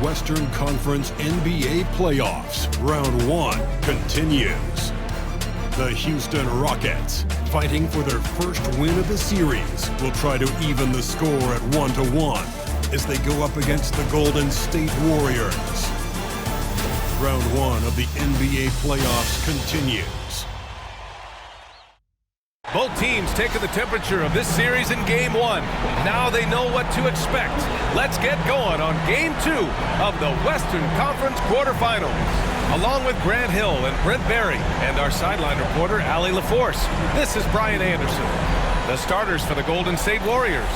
Western Conference NBA playoffs. Round 1 continues. The Houston Rockets, fighting for their first win of the series, will try to even the score at 1-1 as they go up against the Golden State Warriors. Round 1 of the NBA playoffs continues. Both teams taking the temperature of this series in Game 1. Now they know what to expect. Let's get going on Game 2 of the Western Conference quarterfinals. Along with Grant Hill and Brent Barry and our sideline reporter, Allie LaForce, this is Brian Anderson. The starters for the Golden State Warriors.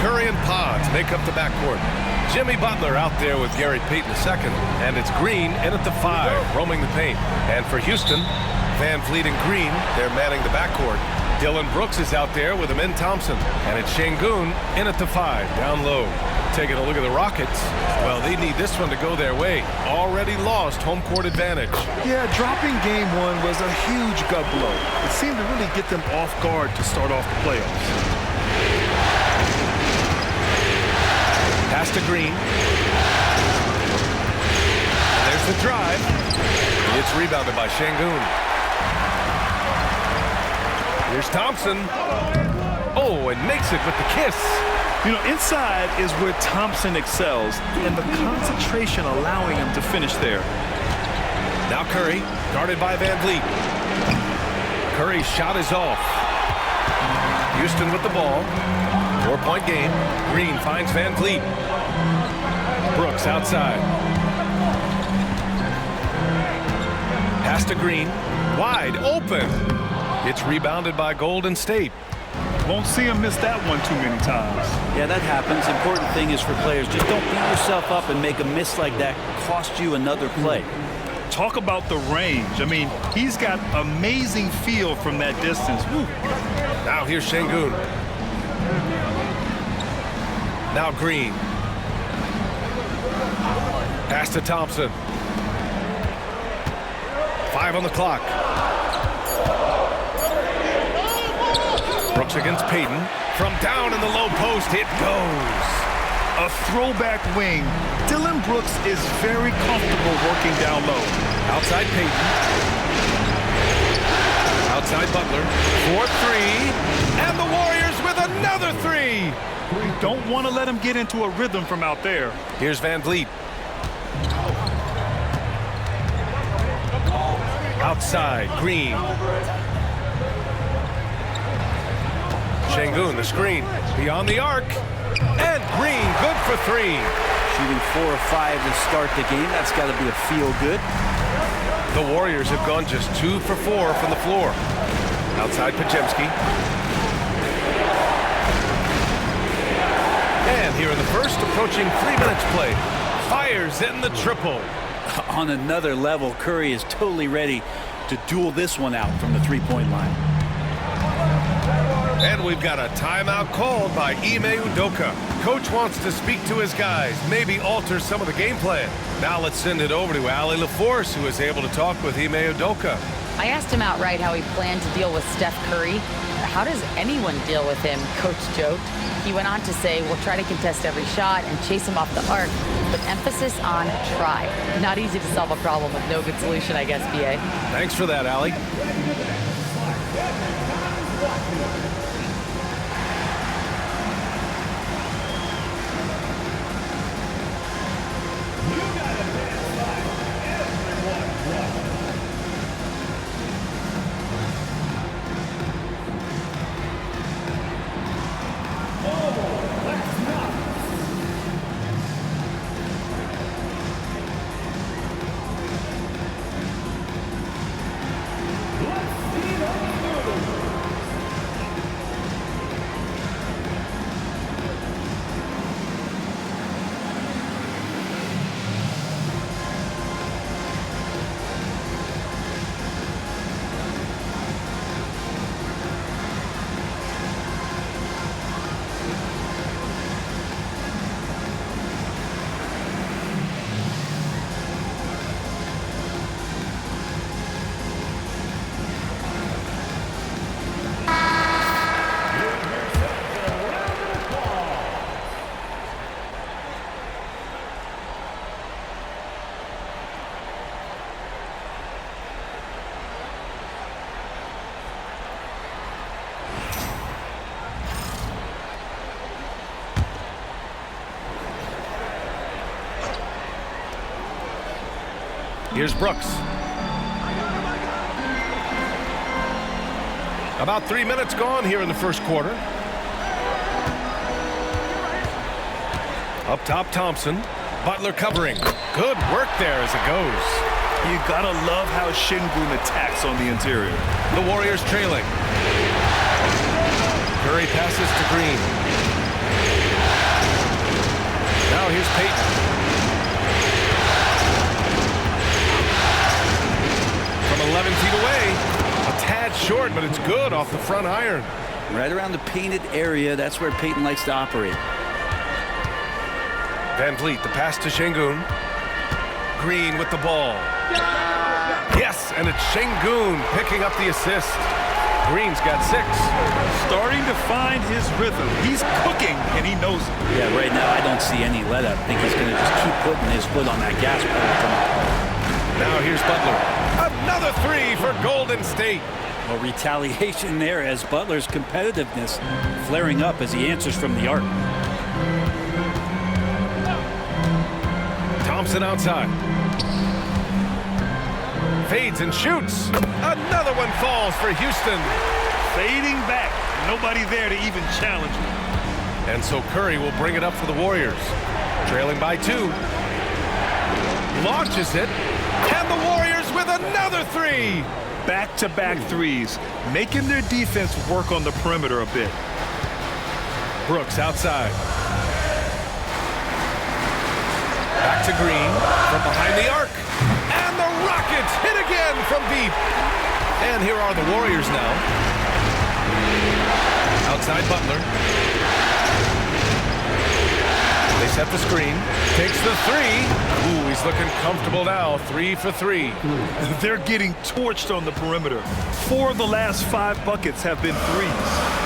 Curry and Pods make up the backcourt. Jimmy Butler out there with Gary Payton II, and it's Green in at the 5, roaming the paint. And for Houston, Van Vliet and Green, they're manning the backcourt. Dillon Brooks is out there with Amin Thompson, and it's Şengün in at the 5, down low. Taking a look at the Rockets, well, they need this one to go their way. Already lost home court advantage. Yeah, dropping Game 1 was a huge gut blow. It seemed to really get them off guard to start off the playoffs. Pass to Green. There's the drive. It's rebounded by Şengün. Here's Thompson. Oh, and makes it with the kiss. You know, inside is where Thompson excels, and the concentration allowing him to finish there. Now Curry, guarded by Van Vliet. Curry's shot is off. Houston with the ball. 4-point game. Green finds Van Vliet. Brooks outside. Pass to Green. Wide open. It's rebounded by Golden State. Won't see him miss that one too many times. Yeah, that happens. Important thing is for players, just don't beat yourself up and make a miss like that cost you another play. Talk about the range. I mean, he's got amazing feel from that distance. Woo. Now here's Şengün. Now Green. Pass to Thompson. 5 on the clock. Brooks against Payton. From down in the low post, it goes. A throwback wing. Dillon Brooks is very comfortable working down low. Outside Payton. Outside Butler. 4-3. And the Warriors with another 3. We don't want to let him get into a rhythm from out there. Here's Van Vliet. Outside, Green. Şengün, the screen, beyond the arc. And Green, good for 3. Shooting 4 or 5 to start the game, that's got to be a feel-good. The Warriors have gone just 2 for 4 from the floor. Outside Podziemski. And here in the first, approaching 3 minutes play. Fires in the triple. On another level, Curry is totally ready to duel this one out from the three-point line. And we've got a timeout called by Ime Udoka. Coach wants to speak to his guys, maybe alter some of the game plan. Now let's send it over to Allie LaForce, who is able to talk with Ime Udoka. I asked him outright how he planned to deal with Steph Curry. How does anyone deal with him, Coach joked. He went on to say, we'll try to contest every shot and chase him off the arc, with emphasis on try. Not easy to solve a problem with no good solution, I guess, B.A. Thanks for that, Allie. Here's Brooks. About 3 minutes gone here in the first quarter. Up top, Thompson. Butler covering. Good work there as it goes. You gotta love how Şengün attacks on the interior. The Warriors trailing. Curry passes to Green. Now here's Payton. From 11 feet away. A tad short, but it's good off the front iron. Right around the painted area, that's where Payton likes to operate. Van Vliet, the pass to Şengün. Green with the ball. Yes, and it's Şengün picking up the assist. Green's got 6. Starting to find his rhythm. He's cooking, and he knows it. Yeah, right now I don't see any let up. I think he's going to just keep putting his foot on that gas pedal. Now here's Butler. Another 3 for Golden State. Well, retaliation there as Butler's competitiveness flaring up as he answers from the arc. Thompson outside. Fades and shoots. Another one falls for Houston. Fading back. Nobody there to even challenge him. And so Curry will bring it up for the Warriors. Trailing by 2. Launches it. And the Warriors with another 3. Back-to-back threes, making their defense work on the perimeter a bit. Brooks outside. Back to Green from behind the arc. And the Rockets hit again from deep. And here are the Warriors now. Outside Butler. They set the screen. Takes the 3. Ooh, he's looking comfortable now. 3 for 3. They're getting torched on the perimeter. 4 of the last 5 buckets have been threes.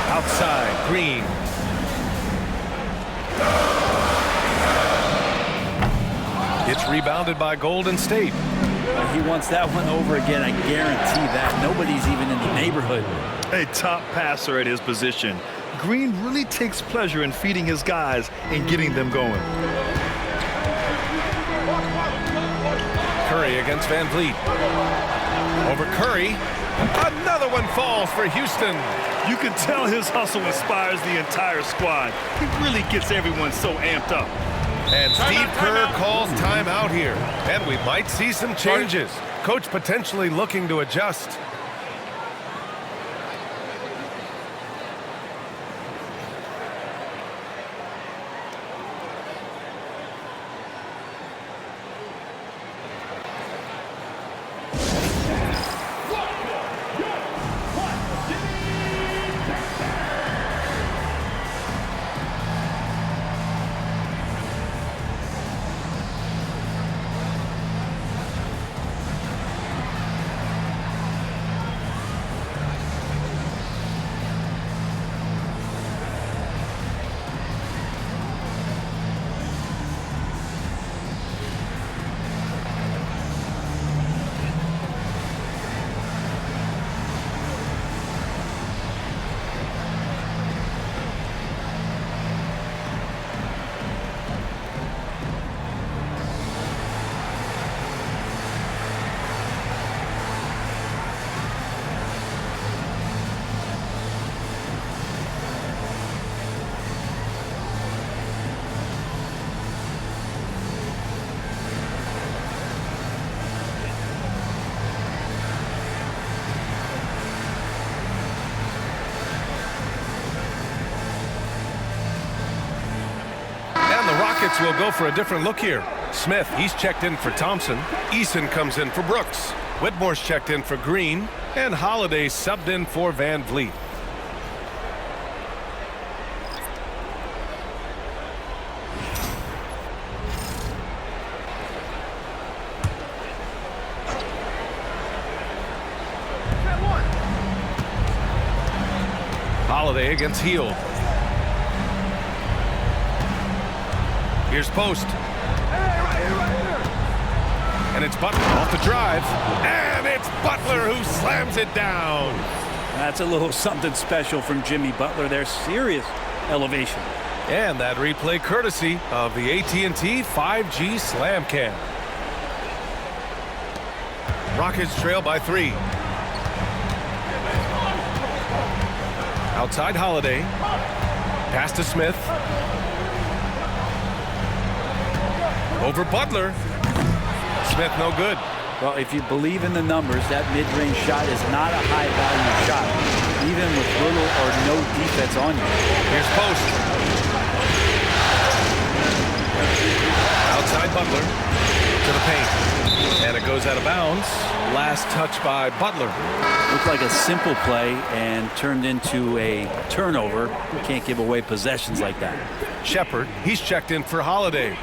Outside, Green. It's rebounded by Golden State. He wants that one over again, I guarantee that. Nobody's even in the neighborhood. A top passer at his position. Green really takes pleasure in feeding his guys and getting them going. Curry against Van Vliet. Over Curry. Another one falls for Houston. You can tell his hustle inspires the entire squad. He really gets everyone so amped up. And Steve Kerr calls timeout here. And we might see some changes. Coach potentially looking to adjust. Rockets will go for a different look here. Smith, he's checked in for Thompson. Eason comes in for Brooks. Whitmore's checked in for Green. And Holiday subbed in for Van Vliet. Holiday against Hield. Here's Post. And it's Butler off the drive. And it's Butler who slams it down. That's a little something special from Jimmy Butler there. Serious elevation. And that replay courtesy of the AT&T 5G Slam Cam. Rockets trail by 3. Outside Holiday. Pass to Smith. Over Butler. Smith no good. Well, if you believe in the numbers, that mid-range shot is not a high-value shot, even with little or no defense on you. Here's Post. Outside Butler to the paint. And it goes out of bounds. Last touch by Butler. Looked like a simple play and turned into a turnover. You can't give away possessions like that. Shepherd, he's checked in for Holiday.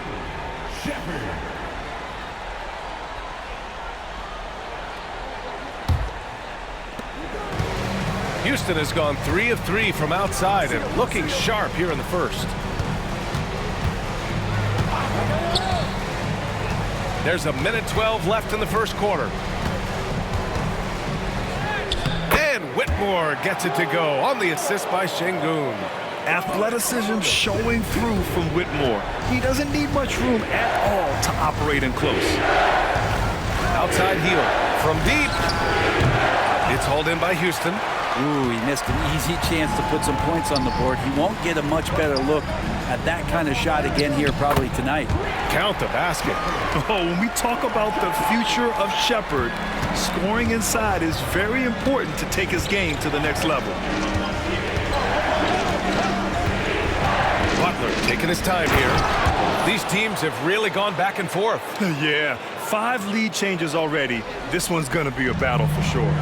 Houston has gone 3 of 3 from outside and looking sharp here in the first. There's a minute 12 left in the first quarter. And Whitmore gets it to go on the assist by Şengün. Athleticism showing through from Whitmore. He doesn't need much room at all to operate in close. Outside heel from deep. It's hauled in by Houston. Ooh, he missed an easy chance to put some points on the board. He won't get a much better look at that kind of shot again here probably tonight. Count the basket. Oh, when we talk about the future of Shepherd, scoring inside is very important to take his game to the next level. Butler taking his time here. These teams have really gone back and forth. Yeah, 5 lead changes already. This one's going to be a battle for sure.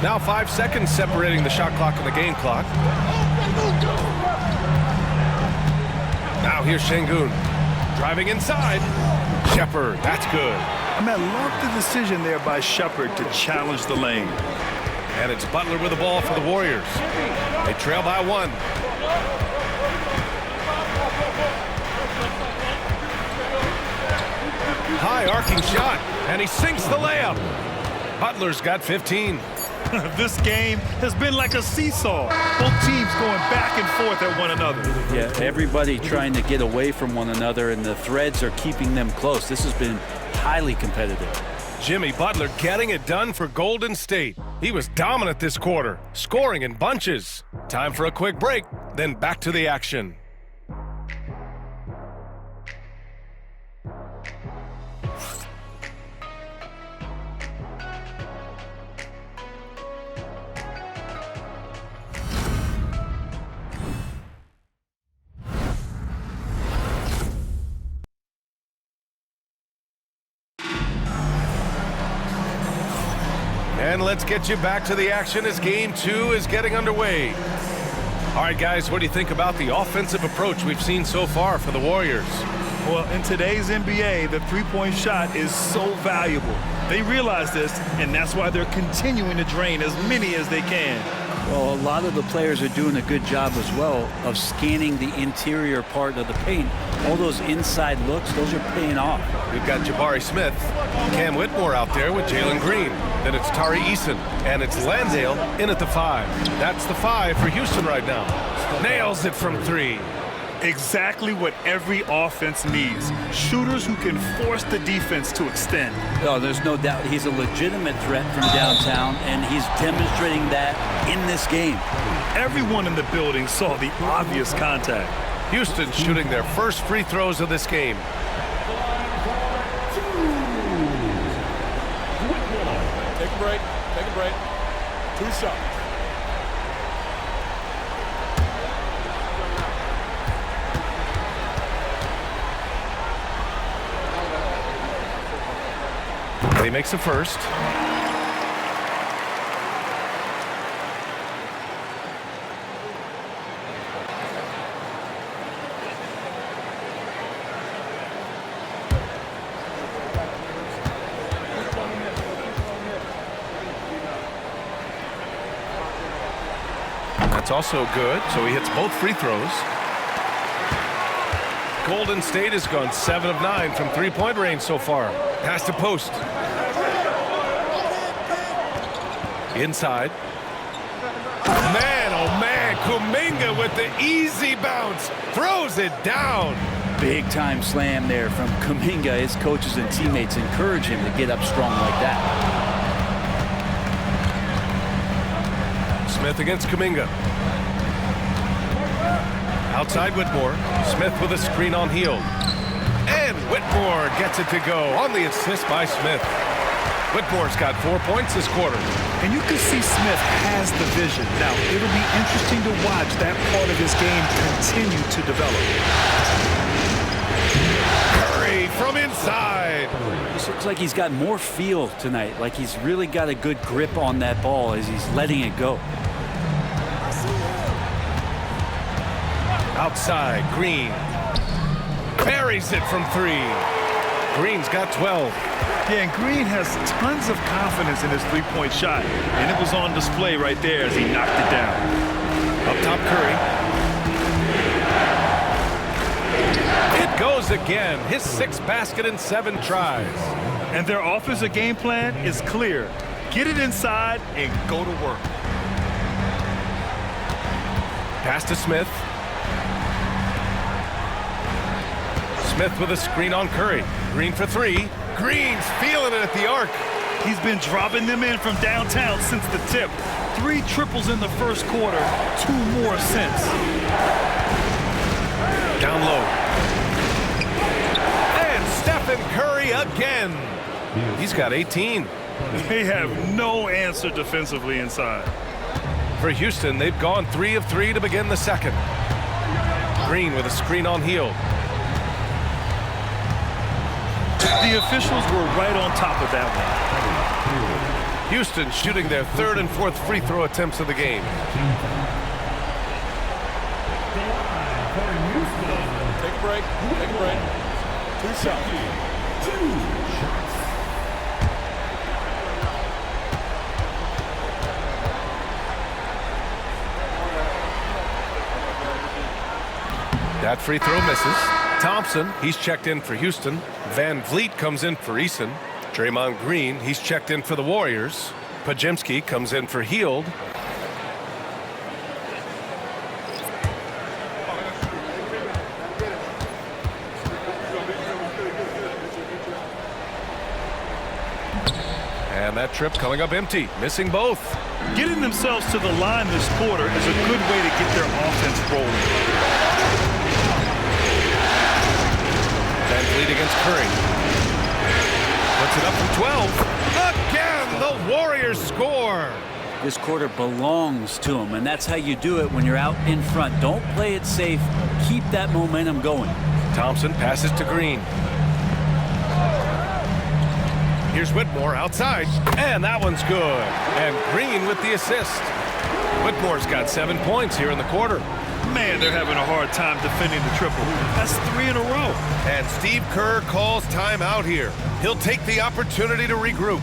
Now 5 seconds separating the shot clock and the game clock. Now here's Şengün. Driving inside. Shepherd, that's good. I love the decision there by Shepherd to challenge the lane. And it's Butler with the ball for the Warriors. They trail by 1. High arcing shot, and he sinks the layup. Butler's got 15. This game has been like a seesaw. Both teams going back and forth at one another. Yeah, everybody trying to get away from one another, and the threads are keeping them close. This has been highly competitive. Jimmy Butler getting it done for Golden State. He was dominant this quarter, scoring in bunches. Time for a quick break, then back to the action. And let's get you back to the action as Game 2 is getting underway. All right, guys, what do you think about the offensive approach we've seen so far for the Warriors? Well, in today's NBA, the three-point shot is so valuable. They realize this, and that's why they're continuing to drain as many as they can. Well, a lot of the players are doing a good job as well of scanning the interior part of the paint. All those inside looks, those are paying off. We've got Jabari Smith, Cam Whitmore out there with Jalen Green. Then it's Tari Eason, and it's Landale in at the 5. That's the 5 for Houston right now. Nails it from 3. Exactly what every offense needs. Shooters who can force the defense to extend. No, there's no doubt he's a legitimate threat from downtown, and he's demonstrating that in this game. Everyone in the building saw the obvious contact. Houston shooting their first free throws of this game. Take a break. Take a break. 2 shots. And he makes the first. That's also good, so he hits both free throws. Golden State has gone 7 of 9 from three-point range so far. Pass to Post. Inside. Man, oh man, Kuminga with the easy bounce. Throws it down. Big time slam there from Kuminga. His coaches and teammates encourage him to get up strong like that. Smith against Kuminga. Outside Whitmore. Smith with a screen on Hield. And Whitmore gets it to go on the assist by Smith. Whitmore's got 4 points this quarter. And you can see Smith has the vision. Now, it'll be interesting to watch that part of his game continue to develop. Curry from inside. This looks like he's got more feel tonight, like he's really got a good grip on that ball as he's letting it go. Outside, Green. Buries it from 3. Green's got 12. Yeah, and Green has tons of confidence in his three-point shot, and it was on display right there as he knocked it down. Up top, Curry. It goes again. His 6th basket in 7 tries. And their offensive game plan is clear. Get it inside and go to work. Pass to Smith. Smith with a screen on Curry. Green for 3. Green's feeling it at the arc. He's been dropping them in from downtown since the tip. 3 triples in the first quarter, 2 more since. Down low. And Stephen Curry again. He's got 18. They have no answer defensively inside. For Houston, they've gone 3 of 3 to begin the second. Green with a screen on Hield. The officials were right on top of that one. Houston shooting their 3rd and 4th free throw attempts of the game. Take a break. Take a break. 2 shots. That free throw misses. Thompson, he's checked in for Houston. Van Vliet comes in for Eason. Draymond Green, he's checked in for the Warriors. Podziemski comes in for Hield. And that trip coming up empty, missing both. Getting themselves to the line this quarter is a good way to get their offense rolling. Van Vliet against Curry. Puts it up from 12. Again, the Warriors score. This quarter belongs to him, and that's how you do it when you're out in front. Don't play it safe. Keep that momentum going. Thompson passes to Green. Here's Whitmore outside, and that one's good. And Green with the assist. Whitmore's got 7 points here in the quarter. Man, they're having a hard time defending the triple. That's 3 in a row. And Steve Kerr calls timeout here. He'll take the opportunity to regroup.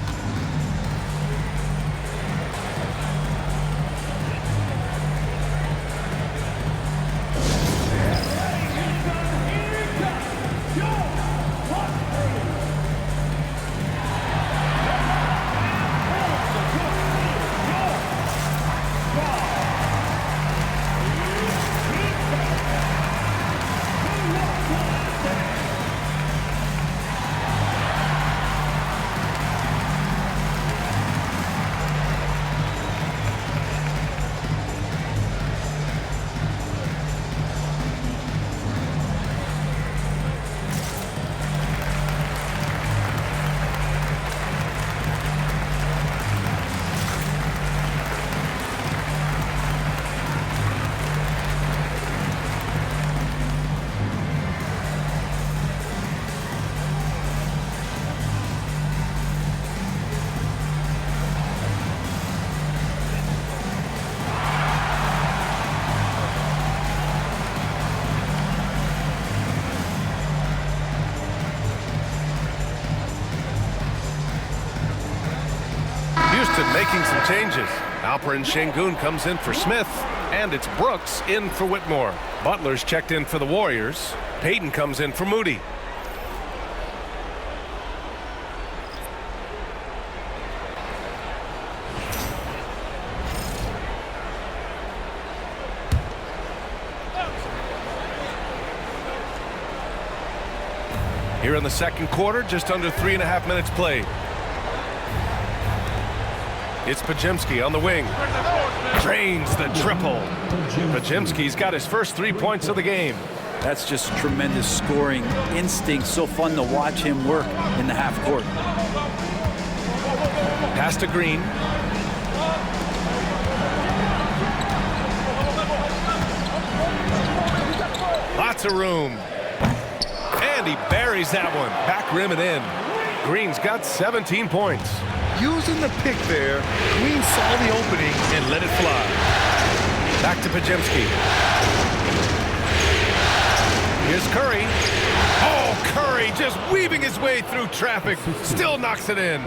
Houston making some changes. Alperen Sengun comes in for Smith, and it's Brooks in for Whitmore. Butler's checked in for the Warriors. Payton comes in for Moody. Here in the second quarter, just under 3.5 minutes played. It's Podziemski on the wing. Drains the triple. Podziemski's got his first 3 points of the game. That's just tremendous scoring instinct. So fun to watch him work in the half court. Pass to Green. Lots of room. And he buries that one. Back rim and in. Green's got 17 points. Using the pick there, Green saw the opening and let it fly. Back to Podziemski. Here's Curry. Oh, Curry just weaving his way through traffic. Still knocks it in.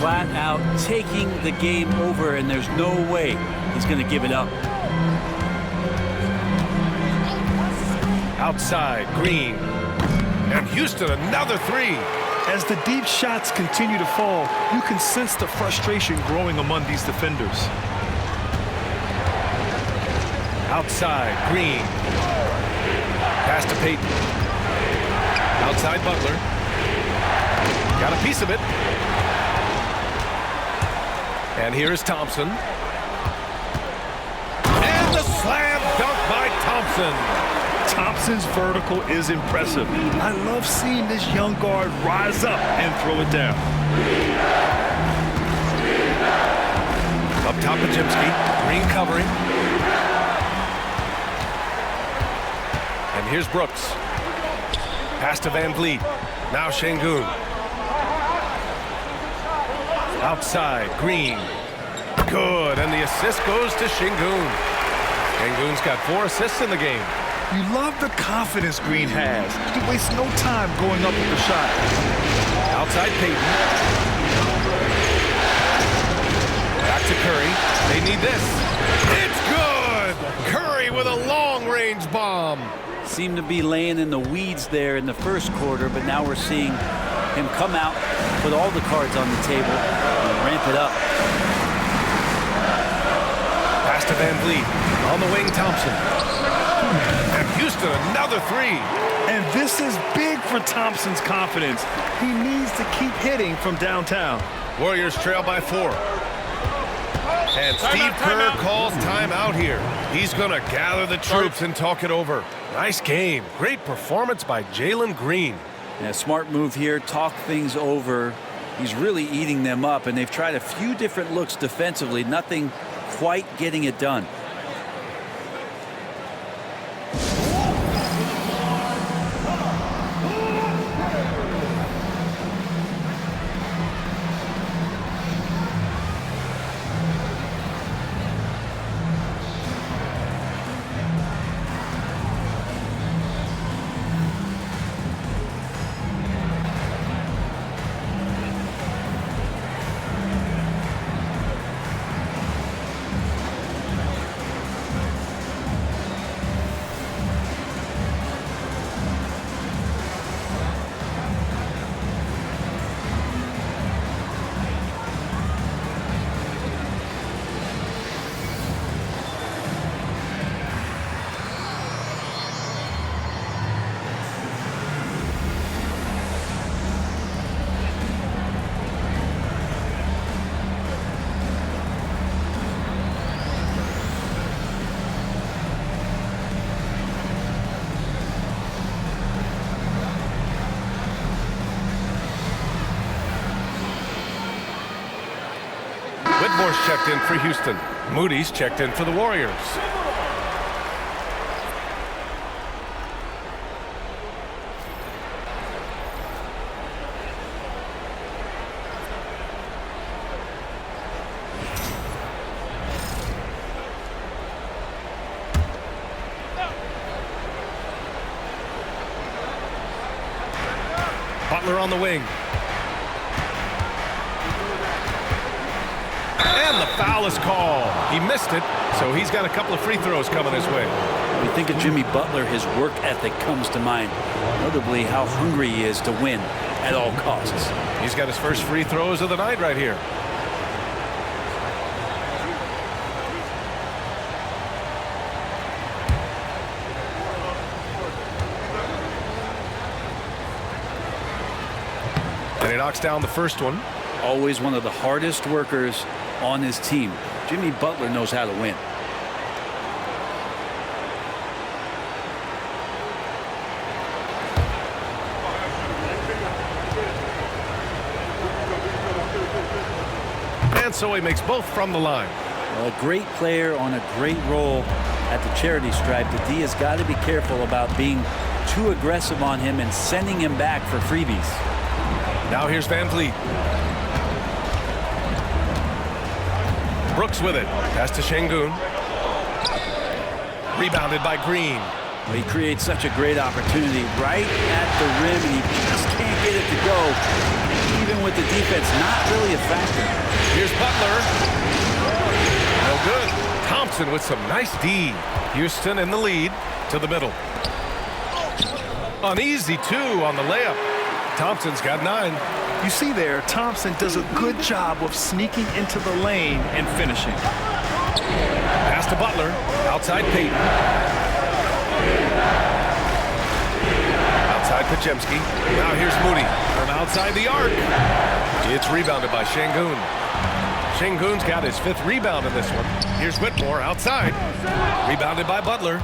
Flat out taking the game over, and there's no way he's going to give it up. Outside, Green. And Houston, another three. As the deep shots continue to fall, you can sense the frustration growing among these defenders. Outside, Green. Pass to Payton. Outside, Butler. Got a piece of it. And here's Thompson. And the slam dunk by Thompson. Thompson's vertical is impressive. I love seeing this young guard rise up and throw it down. Up top, Podziemski. Green covering. And here's Brooks. Pass to Van Vliet. Now Şengün. Outside, Green. Good, and the assist goes to Şengün. Şengün's got 4 assists in the game. You love the confidence Green has. He wastes no time going up with the shot. Outside Payton. Back to Curry. They need this. It's good! Curry with a long-range bomb. Seemed to be laying in the weeds there in the first quarter, but now we're seeing him come out, put all the cards on the table, and ramp it up. Pass to Van Vliet. On the wing, Thompson. And Houston, another three. And this is big for Thompson's confidence. He needs to keep hitting from downtown. Warriors trail by 4. And Steve Kerr calls timeout here. He's going to gather the troops and talk it over. Nice game. Great performance by Jalen Green. Yeah, smart move here. Talk things over. He's really eating them up, and they've tried a few different looks defensively. Nothing quite getting it done. Whitmore's checked in for Houston. Moody's checked in for the Warriors. Butler on the wing. And the foul is called. He missed it, so he's got a couple of free throws coming his way. When you think of Jimmy Butler, his work ethic comes to mind. Notably, how hungry he is to win at all costs. He's got his first free throws of the night right here. And he knocks down the first one. Always one of the hardest workers on his team. Jimmy Butler knows how to win. And so he makes both from the line. Well, a great player on a great role at the charity stripe. The D has got to be careful about being too aggressive on him and sending him back for freebies. Now here's Van Vliet. Brooks with it. Pass to Şengün. Rebounded by Green. Well, he creates such a great opportunity right at the rim, and he just can't get it to go. Even with the defense not really a factor. Here's Butler. No good. Thompson with some nice D. Houston in the lead to the middle. An easy 2 on the layup. Thompson's got 9. You see there, Thompson does a good job of sneaking into the lane and finishing. Pass to Butler. Outside Payton. Outside Podziemski. Now here's Moody from outside the arc. It's rebounded by Şengün. Şengün's got his 5th rebound in this one. Here's Whitmore outside. Rebounded by Butler.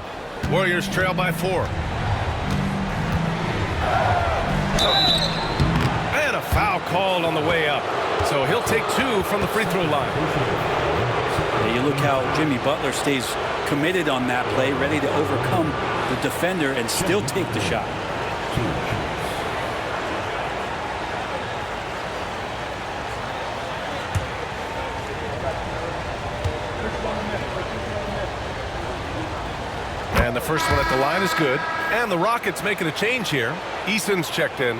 Warriors trail by 4. And a foul called on the way up. So he'll take 2 from the free throw line. You look how Jimmy Butler stays committed on that play, ready to overcome the defender and still take the shot. And the first one at the line is good. And the Rockets making a change here. Eason's checked in.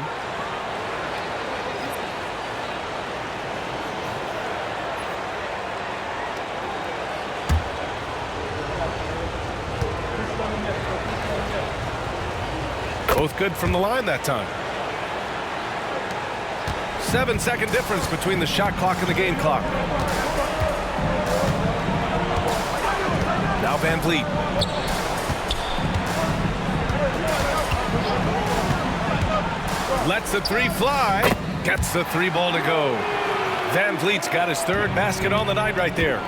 Both good from the line that time. 7-second difference between the shot clock and the game clock. Now Van Vliet. Lets the 3 fly. Gets the 3 ball to go. Van Vliet's got his 3rd basket on the night right there.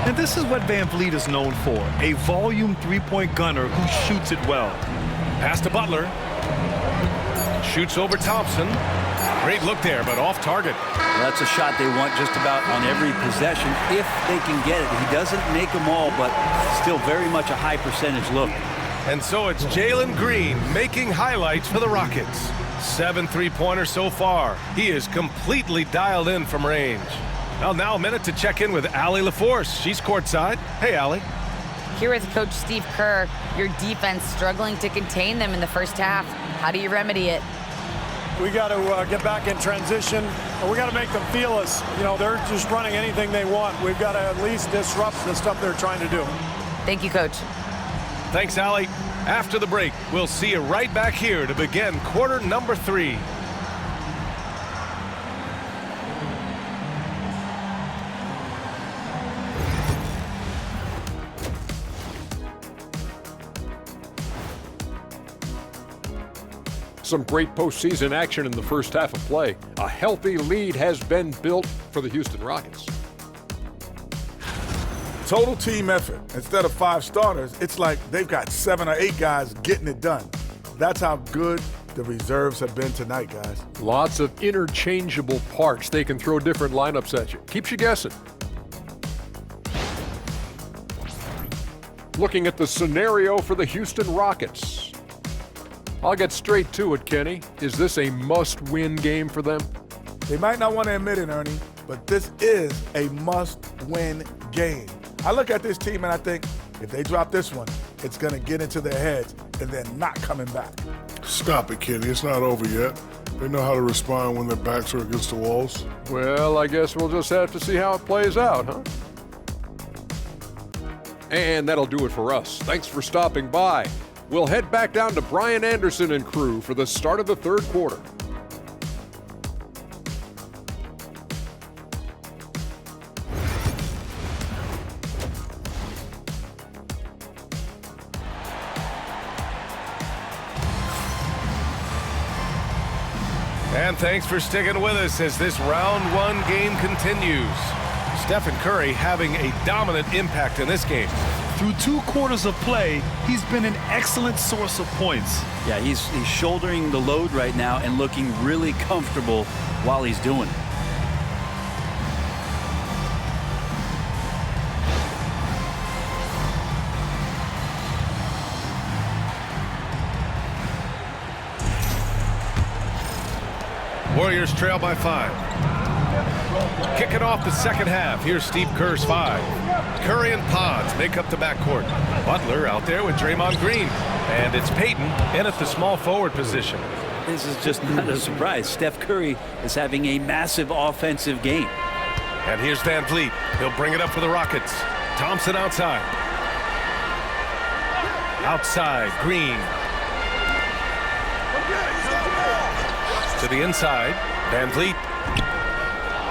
And this is what Van Vliet is known for, a volume 3-point gunner who shoots it well. Pass to Butler. Shoots over Thompson. Great look there, but off target. Well, that's a shot they want just about on every possession if they can get it. He doesn't make them all, but still very much a high percentage look. And so it's Jalen Green making highlights for the Rockets. 7 3-pointers so far. He is completely dialed in from range. Well, now a minute to check in with Allie LaForce. She's courtside. Hey, Allie. Here with Coach Steve Kerr, your defense struggling to contain them in the first half. How do you remedy it? We got to get back in transition. We got to make them feel us. You know, they're just running anything they want. We've got to at least disrupt the stuff they're trying to do. Thank you, Coach. Thanks, Allie. After the break, we'll see you right back here to begin quarter number 3. Some great postseason action in the first half of play. A healthy lead has been built for the Houston Rockets. Total team effort. Instead of 5 starters, it's like they've got 7 or 8 guys getting it done. That's how good the reserves have been tonight, guys. Lots of interchangeable parts. They can throw different lineups at you. Keeps you guessing. Looking at the scenario for the Houston Rockets. I'll get straight to it, Kenny. Is this a must-win game for them? They might not want to admit it, Ernie, but this is a must-win game. I look at this team and I think if they drop this one, it's going to get into their heads and then not coming back. Stop it, Kenny. It's not over yet. They know how to respond when their backs are against the walls. Well, I guess we'll just have to see how it plays out, huh? And that'll do it for us. Thanks for stopping by. We'll head back down to Brian Anderson and crew for the start of the third quarter. And thanks for sticking with us as this round 1 game continues. Stephen Curry having a dominant impact in this game. Through 2 quarters of play, he's been an excellent source of points. Yeah, he's shouldering the load right now and looking really comfortable while he's doing it. Warriors trail by 5. Kicking off the second half. Here's Steve Kerr's 5. Curry and Pods make up the backcourt. Butler out there with Draymond Green. And it's Payton in at the small forward position. This is just not a surprise. Steph Curry is having a massive offensive game. And here's Van Vliet. He'll bring it up for the Rockets. Thompson outside. Outside, Green. To the inside, Van Vliet.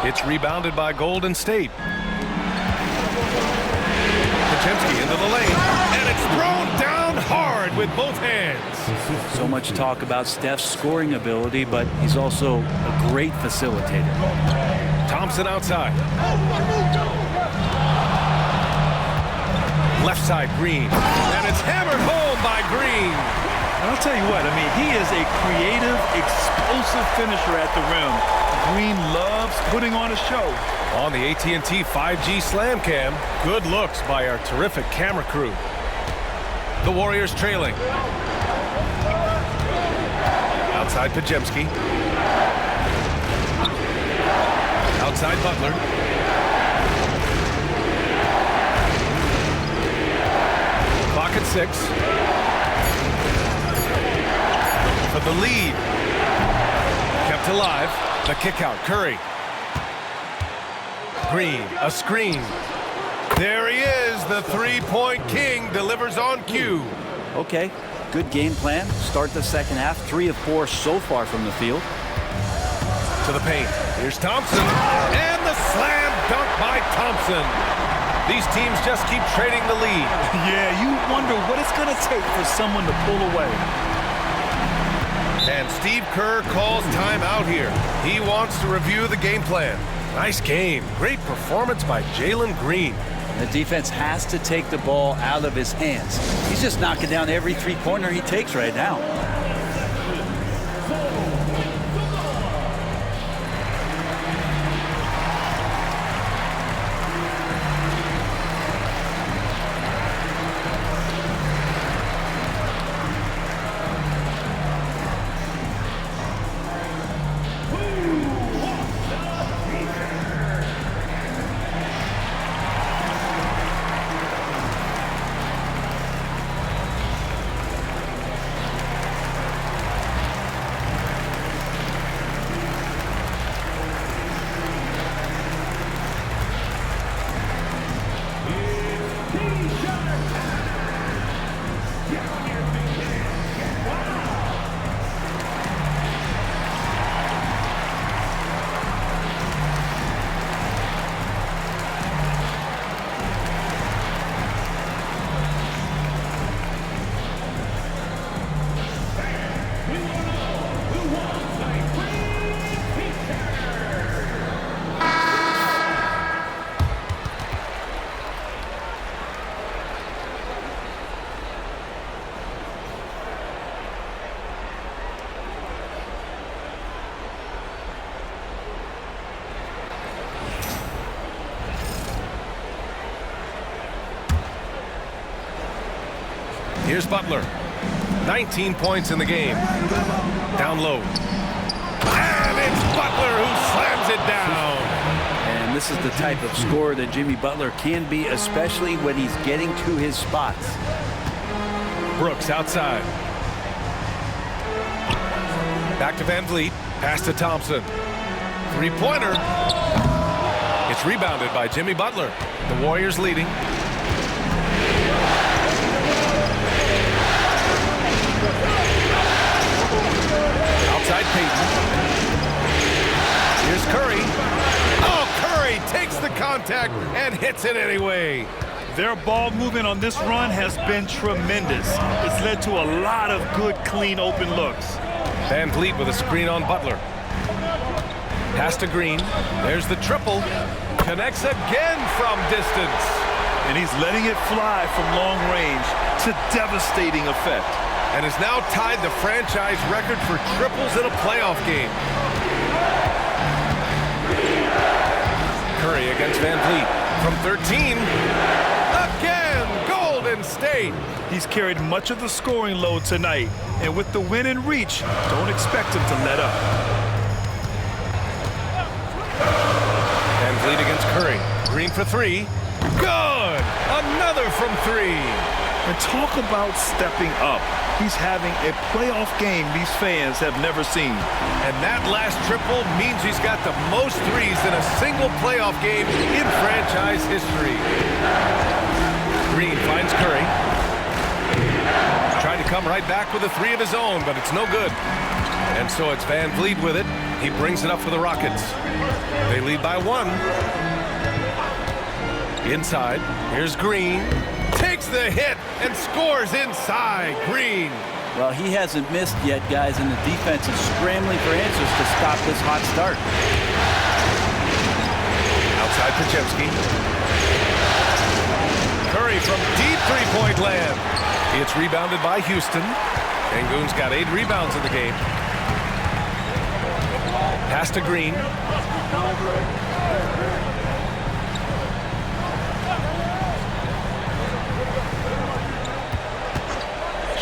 It's rebounded by Golden State. Podziemski into the lane, and it's thrown down hard with both hands. So much talk about Steph's scoring ability, but he's also a great facilitator. Thompson outside. Left side, Green. And it's hammered home by Green. And I'll tell you what, I mean, he is a creative, explosive finisher at the rim. Green loves putting on a show. On the AT&T 5G Slam Cam, good looks by our terrific camera crew. The Warriors trailing. Outside Podziemski. Outside Butler. Clock at 6. For the lead. Kept alive. The kick out. Curry. Green. A screen. There he is. The three-point king delivers on cue. Okay, good game plan. Start the second half. 3 of 4 so far from the field. To the paint. Here's Thompson. And the slam dunk by Thompson. These teams just keep trading the lead. Yeah, you wonder what it's going to take for someone to pull away. And Steve Kerr calls timeout here. He wants to review the game plan. Nice game. Great performance by Jalen Green. The defense has to take the ball out of his hands. He's just knocking down every three-pointer he takes right now. Here's Butler. 19 points in the game. Down low. And it's Butler who slams it down. And this is the type of scorer that Jimmy Butler can be, especially when he's getting to his spots. Brooks outside. Back to Van Vliet. Pass to Thompson. Three-pointer. It's rebounded by Jimmy Butler. The Warriors leading. Outside Payton. Here's Curry. Oh, Curry takes the contact and hits it anyway. Their ball movement on this run has been tremendous. It's led to a lot of good, clean, open looks. Van Vliet with a screen on Butler. Pass to Green. There's the triple. Connects again from distance. And he's letting it fly from long range to devastating effect. And has now tied the franchise record for triples in a playoff game. Curry against Van Vliet from 13. Again, Golden State. He's carried much of the scoring load tonight, and with the win in reach, don't expect him to let up. VanVleet against Curry. Green for three. Good! Another from three. And talk about stepping up. He's having a playoff game these fans have never seen. And that last triple means he's got the most threes in a single playoff game in franchise history. Green finds Curry. Tried to come right back with a three of his own, but it's no good. And so it's VanVleet with it. He brings it up for the Rockets. They lead by one. Inside, here's Green. Takes the hit and scores inside. Green. Well, he hasn't missed yet, guys, and the defense is scrambling for answers to stop this hot start. Outside Podziemski. Curry from deep three-point land. It's rebounded by Houston. Sengun's got 8 rebounds in the game. Pass to Green.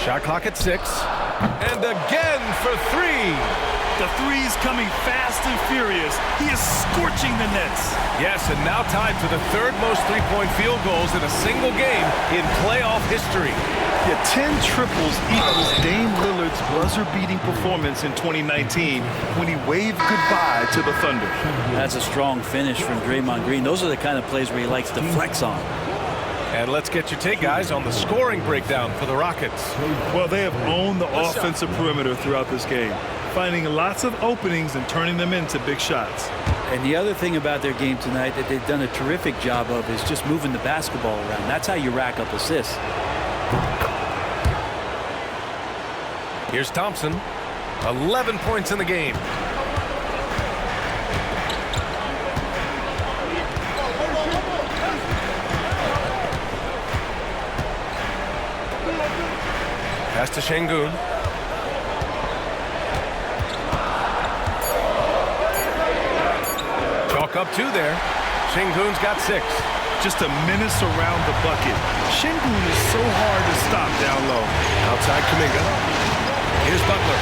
Shot clock at 6. And again for 3. The three's coming fast and furious. He is scorching the nets. Yes, and now tied for the 3rd most three-point field goals in a single game in playoff history. Yeah, 10 triples equals Dame Lillard's buzzer-beating performance in 2019 when he waved goodbye to the Thunder. That's a strong finish from Draymond Green. Those are the kind of plays where he likes to flex on. And let's get your take, guys, on the scoring breakdown for the Rockets. Well, they have owned the offensive perimeter throughout this game, finding lots of openings and turning them into big shots. And the other thing about their game tonight that they've done a terrific job of is just moving the basketball around. That's how you rack up assists. Here's Thompson. 11 points in the game. Pass to Sengun. Chalk up 2 there. Sengun's got 6. Just a menace around the bucket. Sengun is so hard to stop down low. Outside Kuminga. Here's Butler.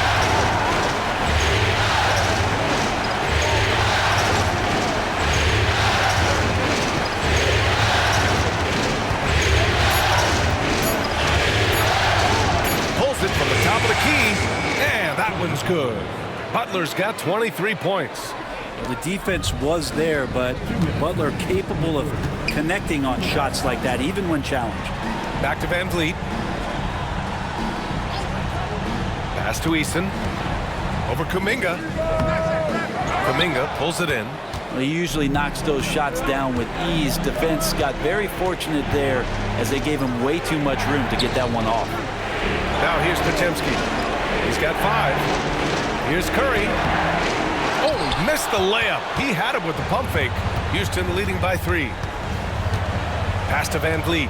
Pulls it from the top of the key. And that one's good. Butler's got 23 points. The defense was there, but Butler capable of connecting on shots like that, even when challenged. Back to VanVleet. Pass to Eason. Over Kuminga. Kuminga pulls it in. Well, he usually knocks those shots down with ease. Defense got very fortunate there as they gave him way too much room to get that one off. Now here's Podziemski. He's got 5. Here's Curry. Oh, missed the layup. He had it with the pump fake. Houston leading by 3. Pass to VanVleet.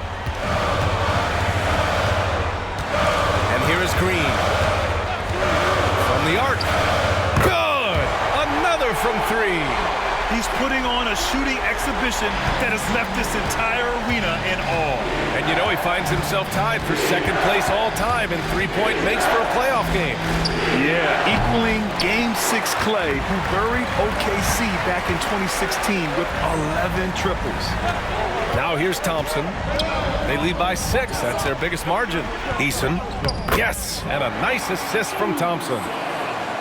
And here is Green. From the arc. Good! Another from 3. He's putting on a shooting exhibition that has left this entire arena in awe. And you know he finds himself tied for 2nd place all time in three-point makes for a playoff game. Yeah, equaling Game 6 Clay, who buried OKC back in 2016 with 11 triples. Now here's Thompson. They lead by 6. That's their biggest margin. Eason. Yes, and a nice assist from Thompson.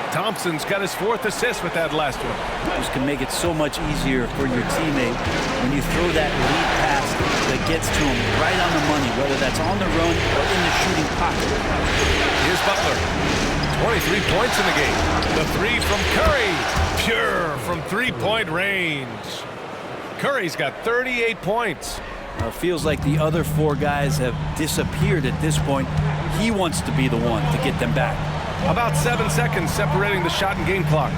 Thompson's got his 4th assist with that last one. This can make it so much easier for your teammate when you throw that lead pass that gets to him right on the money, whether that's on the run or in the shooting pocket. Here's Butler. 23 points in the game. The 3 from Curry. Pure from three-point range. Curry's got 38 points. It feels like the other 4 guys have disappeared at this point. He wants to be the one to get them back. About 7 seconds separating the shot and game clocks.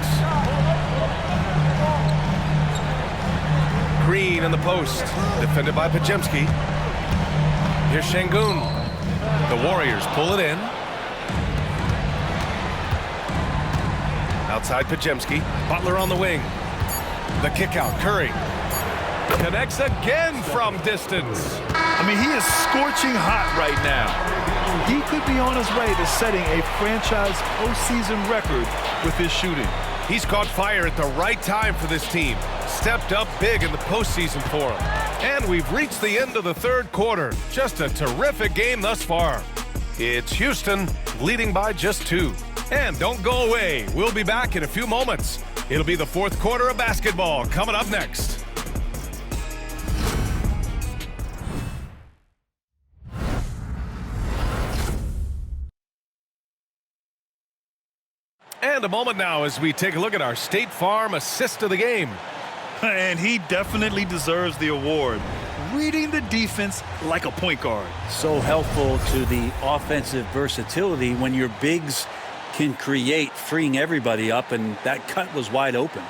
Green in the post. Defended by Podziemski. Here's Sengun. The Warriors pull it in. Outside Podziemski. Butler on the wing. The kick out. Curry. Connects again from distance. I mean, he is scorching hot right now. He could be on his way to setting a franchise postseason record with his shooting. He's caught fire at the right time for this team. Stepped up big in the postseason for him. And we've reached the end of the third quarter. Just a terrific game thus far. It's Houston leading by just 2. And don't go away. We'll be back in a few moments. It'll be the fourth quarter of basketball coming up next. And a moment now as we take a look at our State Farm assist of the game. And he definitely deserves the award. Reading the defense like a point guard. So helpful to the offensive versatility when your bigs can create, freeing everybody up, and that cut was wide open.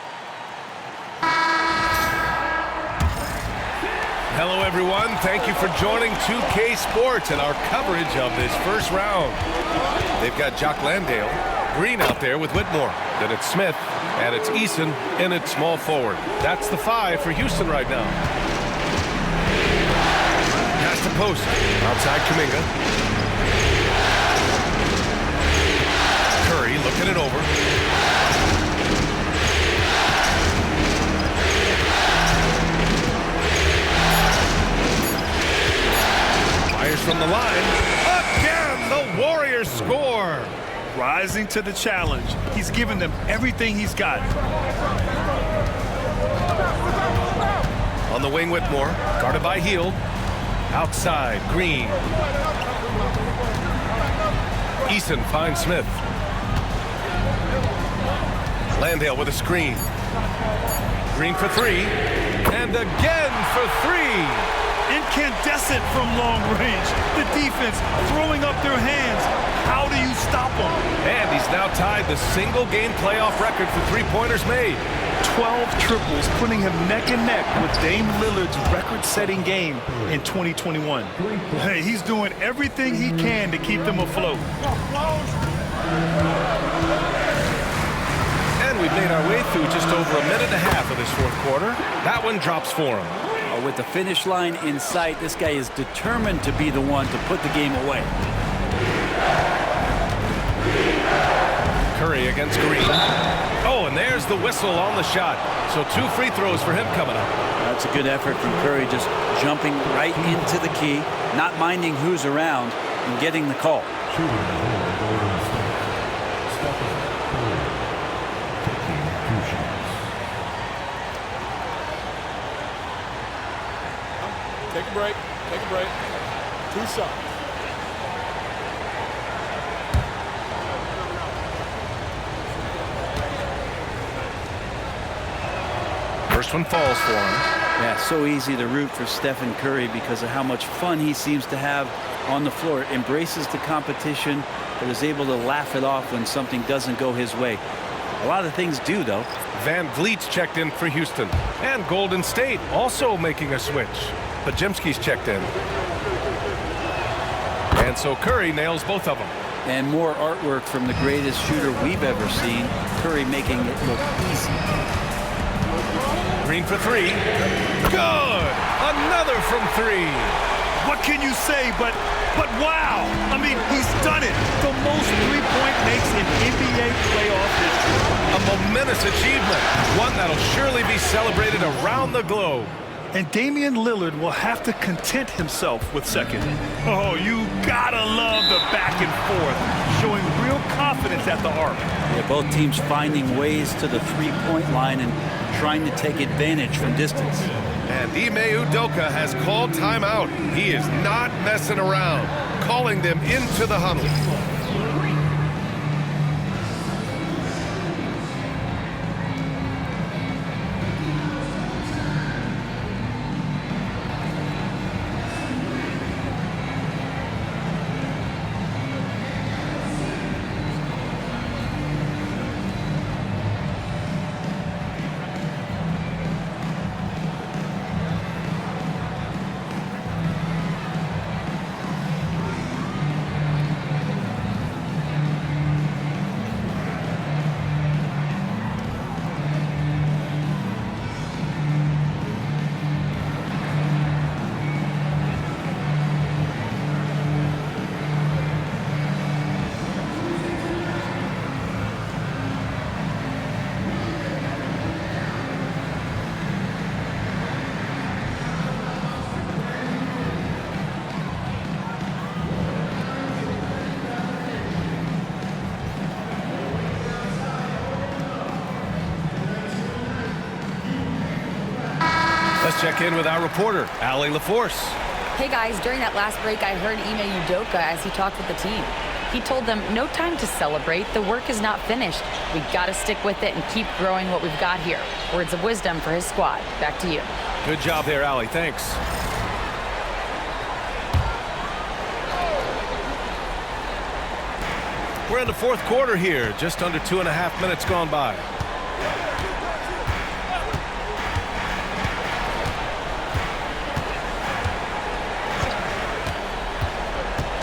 Hello, everyone. Thank you for joining 2K Sports and our coverage of this first round. They've got Jock Landale, Green out there with Whitmore. Then it's Smith, and it's Eason, and it's small forward. That's the 5 for Houston right now. Pass to post. Outside Kuminga. Curry looking it over. Fires from the line. Again, the Warriors score. Rising to the challenge. He's given them everything he's got. On the wing, Whitmore. Guarded by Hield. Outside, Green. Eason finds Smith. Landale with a screen. Green for 3. And again for 3. Incandescent from long range. The defense throwing up their hands. How do you stop him? And he's now tied the single-game playoff record for three-pointers made. 12 triples, putting him neck and neck with Dame Lillard's record-setting game in 2021. Hey, he's doing everything he can to keep them afloat. And we've made our way through just over a minute and a half of this fourth quarter. That one drops for him. With the finish line in sight, this guy is determined to be the one to put the game away. Curry against Green. Oh, and there's the whistle on the shot. So 2 free throws for him coming up. That's a good effort from Curry, just jumping right into the key, not minding who's around, and getting the call. Take a break. Take a break. 2 shots. First one falls for him. Yeah, so easy to root for Stephen Curry because of how much fun he seems to have on the floor. Embraces the competition, but is able to laugh it off when something doesn't go his way. A lot of things do, though. Van Vliet's checked in for Houston. And Golden State also making a switch. Podziemski's checked in. And so Curry nails both of them. And more artwork from the greatest shooter we've ever seen. Curry making it look easy. Green for 3. Good! Another from 3. What can you say but wow? I mean, he's done it. The most three-point makes in NBA playoff history. A momentous achievement. One that'll surely be celebrated around the globe. And Damian Lillard will have to content himself with second. Oh, you gotta love the back and forth, showing real confidence at the arc. Yeah, both teams finding ways to the three-point line and trying to take advantage from distance. And Ime Udoka has called timeout. He is not messing around, calling them into the huddle. Let's check in with our reporter, Allie LaForce. Hey guys, during that last break, I heard Ime Udoka as he talked with the team. He told them, no time to celebrate. The work is not finished. We got to stick with it and keep growing what we've got here. Words of wisdom for his squad. Back to you. Good job there, Allie. Thanks. We're in the fourth quarter here. Just under 2.5 minutes gone by.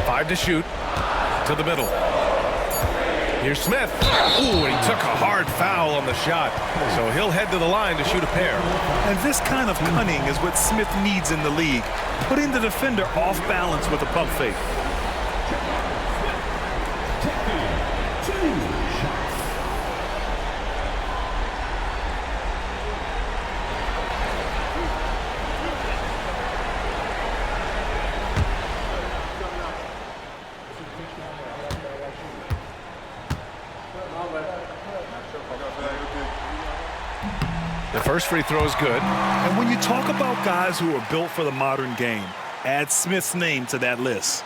Five to shoot. To the middle. Here's Smith. Ooh, and he took a hard foul on the shot. So he'll head to the line to shoot a pair. And this kind of cunning is what Smith needs in the league. Putting the defender off balance with a pump fake. The first free throw is good. And when you talk about guys who are built for the modern game, add Smith's name to that list.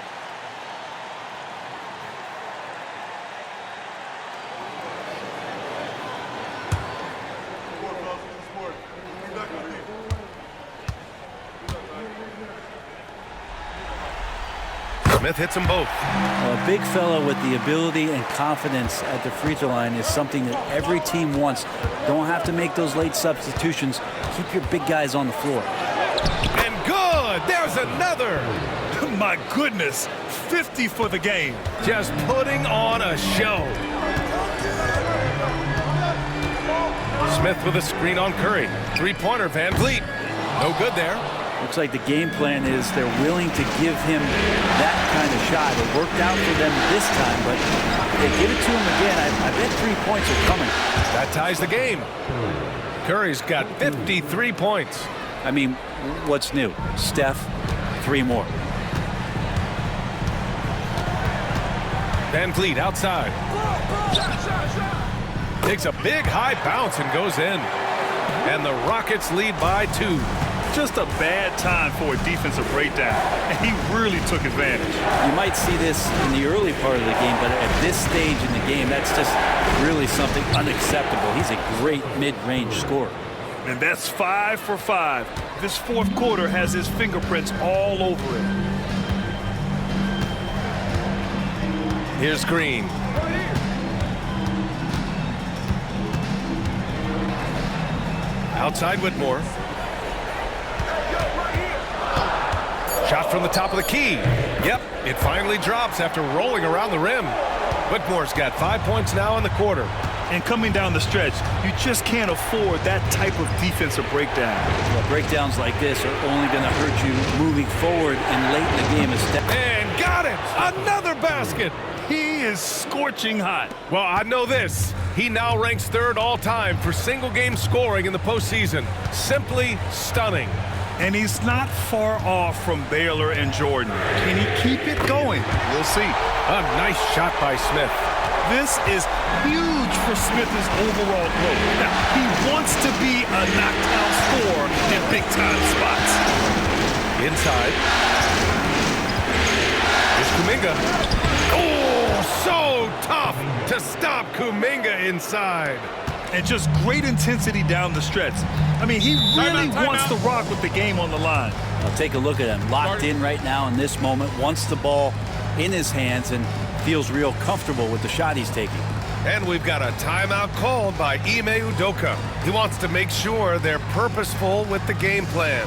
Smith hits them both. A big fella with the ability and confidence at the free throw line is something that every team wants. Don't have to make those late substitutions. Keep your big guys on the floor. And good! There's another! My goodness, 50 for the game. Just putting on a show. Smith with a screen on Curry. Three-pointer, Van Vliet. No good there. Looks like the game plan is they're willing to give him that kind of shot. It worked out for them this time, but if they give it to him again, I bet 3 points are coming. That ties the game. Curry's got 53 points. I mean, what's new? Steph, 3 more. Van Vliet outside. Takes a big high bounce and goes in. And the Rockets lead by 2. Just a bad time for a defensive breakdown, and he really took advantage. You might see this in the early part of the game, but at this stage in the game, that's just really something unacceptable. He's a great mid-range scorer. And that's 5 for 5. This fourth quarter has his fingerprints all over it. Here's Green. Outside Whitmore. Shot from the top of the key. Yep, it finally drops after rolling around the rim. Whitmore's got 5 points now in the quarter. And coming down the stretch, you just can't afford that type of defensive breakdown. Well, breakdowns like this are only going to hurt you moving forward and late in the game. And got it! Another basket! He is scorching hot. Well, I know this. He now ranks 3rd all-time for single-game scoring in the postseason. Simply stunning. And he's not far off from Baylor and Jordan. Can he keep it going? We'll see. A nice shot by Smith. This is huge for Smith's overall growth. Now, he wants to be a knockdown scorer in big-time spots. Inside. Here's Kuminga. Oh, so tough to stop Kuminga inside. And just great intensity down the stretch. I mean, he really wants to rock with the game on the line. I'll take a look at him. Locked in right now in this moment. Wants the ball in his hands and feels real comfortable with the shot he's taking. And we've got a timeout called by Ime Udoka. He wants to make sure they're purposeful with the game plan.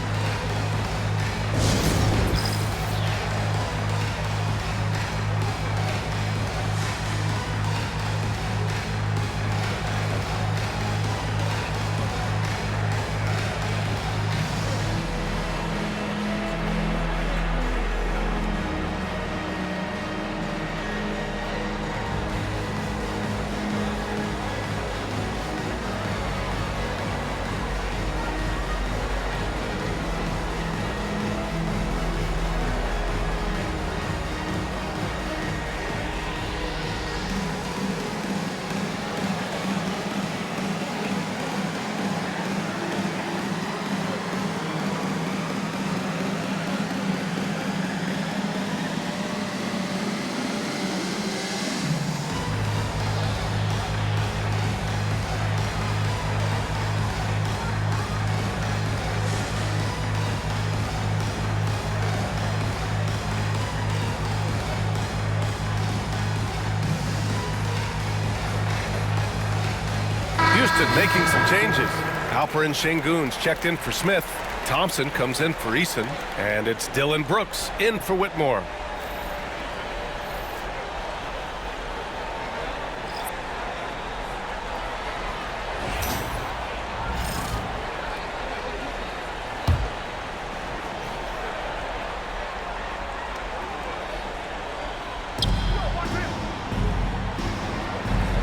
Houston making some changes. Alper and Şengün's checked in for Smith. Thompson comes in for Eason. And it's Dylan Brooks in for Whitmore.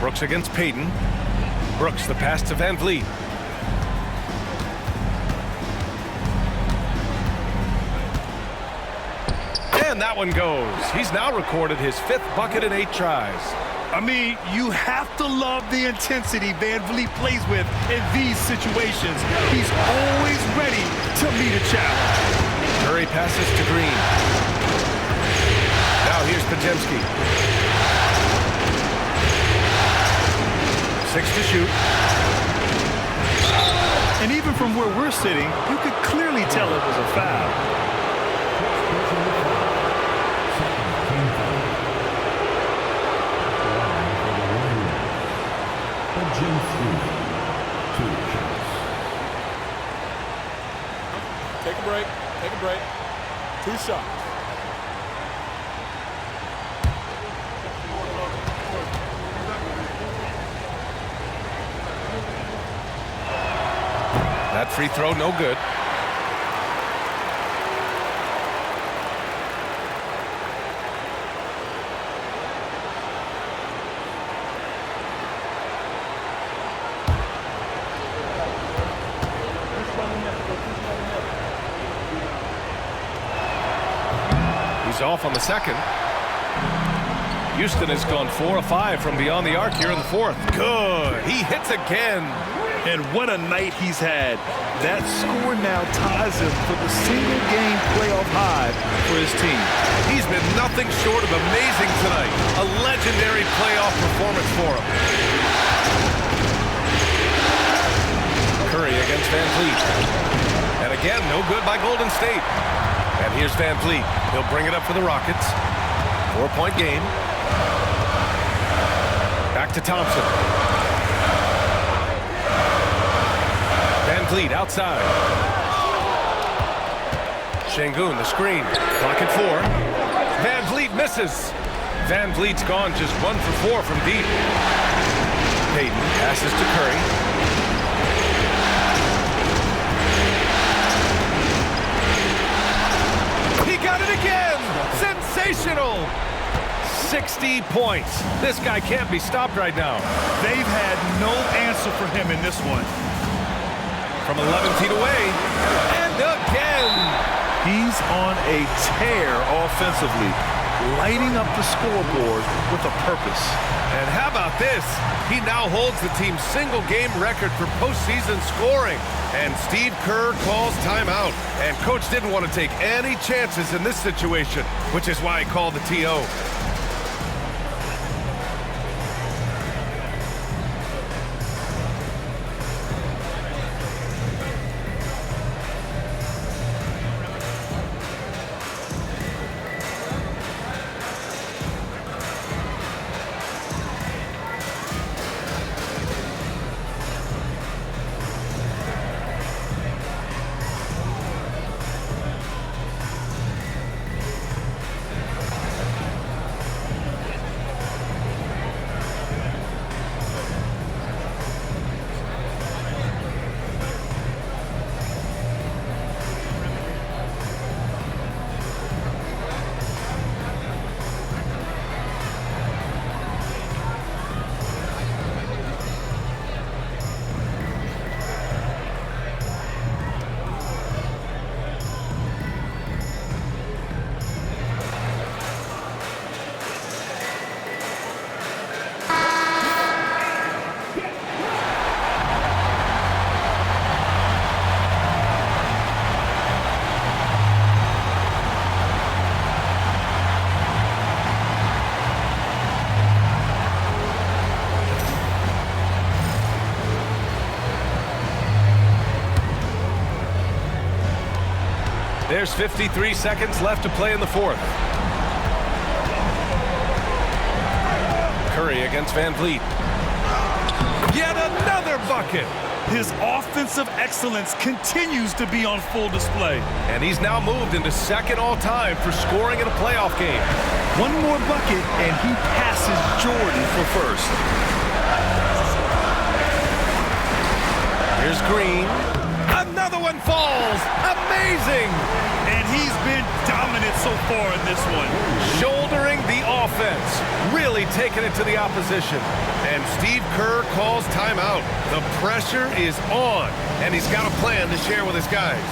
Brooks against Payton. Brooks, the pass to Van Vliet. And that one goes. He's now recorded his 5th bucket in 8 tries. I mean, you have to love the intensity Van Vliet plays with in these situations. He's always ready to meet a challenge. Curry passes to Green. Now here's Podziemski. 6 to shoot. And even from where we're sitting, you could clearly tell it was a foul. Take a break. Take a break. 2 shots. That free throw, no good. He's off on the second. Houston has gone 4 of 5 from beyond the arc here in the 4th. Good. He hits again. And what a night he's had. That score now ties him for the single-game playoff high for his team. He's been nothing short of amazing tonight. A legendary playoff performance for him. Curry against Van Vliet. And again, no good by Golden State. And here's Van Vliet. He'll bring it up for the Rockets. 4-point game. Back to Thompson. Van Vliet outside. Şengün, the screen. Clock at 4. Van Vliet misses. Van Vliet's gone just 1 for 4 from deep. Payton passes to Curry. He got it again! Sensational! 60 points. This guy can't be stopped right now. They've had no answer for him in this one. From 11 feet away, and again! He's on a tear offensively, lighting up the scoreboard with a purpose. And how about this? He now holds the team's single-game record for postseason scoring. And Steve Kerr calls timeout. And Coach didn't want to take any chances in this situation, which is why he called the TO. There's 53 seconds left to play in the 4th. Curry against Van Vliet. Yet another another bucket. His offensive excellence continues to be on full display. And he's now moved into second all-time for scoring in a playoff game. One more bucket, and he passes Jordan for first. Here's Green. Another one falls. Amazing. And he's been dominant so far in this one. Shouldering the offense. Really taking it to the opposition. And Steve Kerr calls timeout. The pressure is on. And he's got a plan to share with his guys.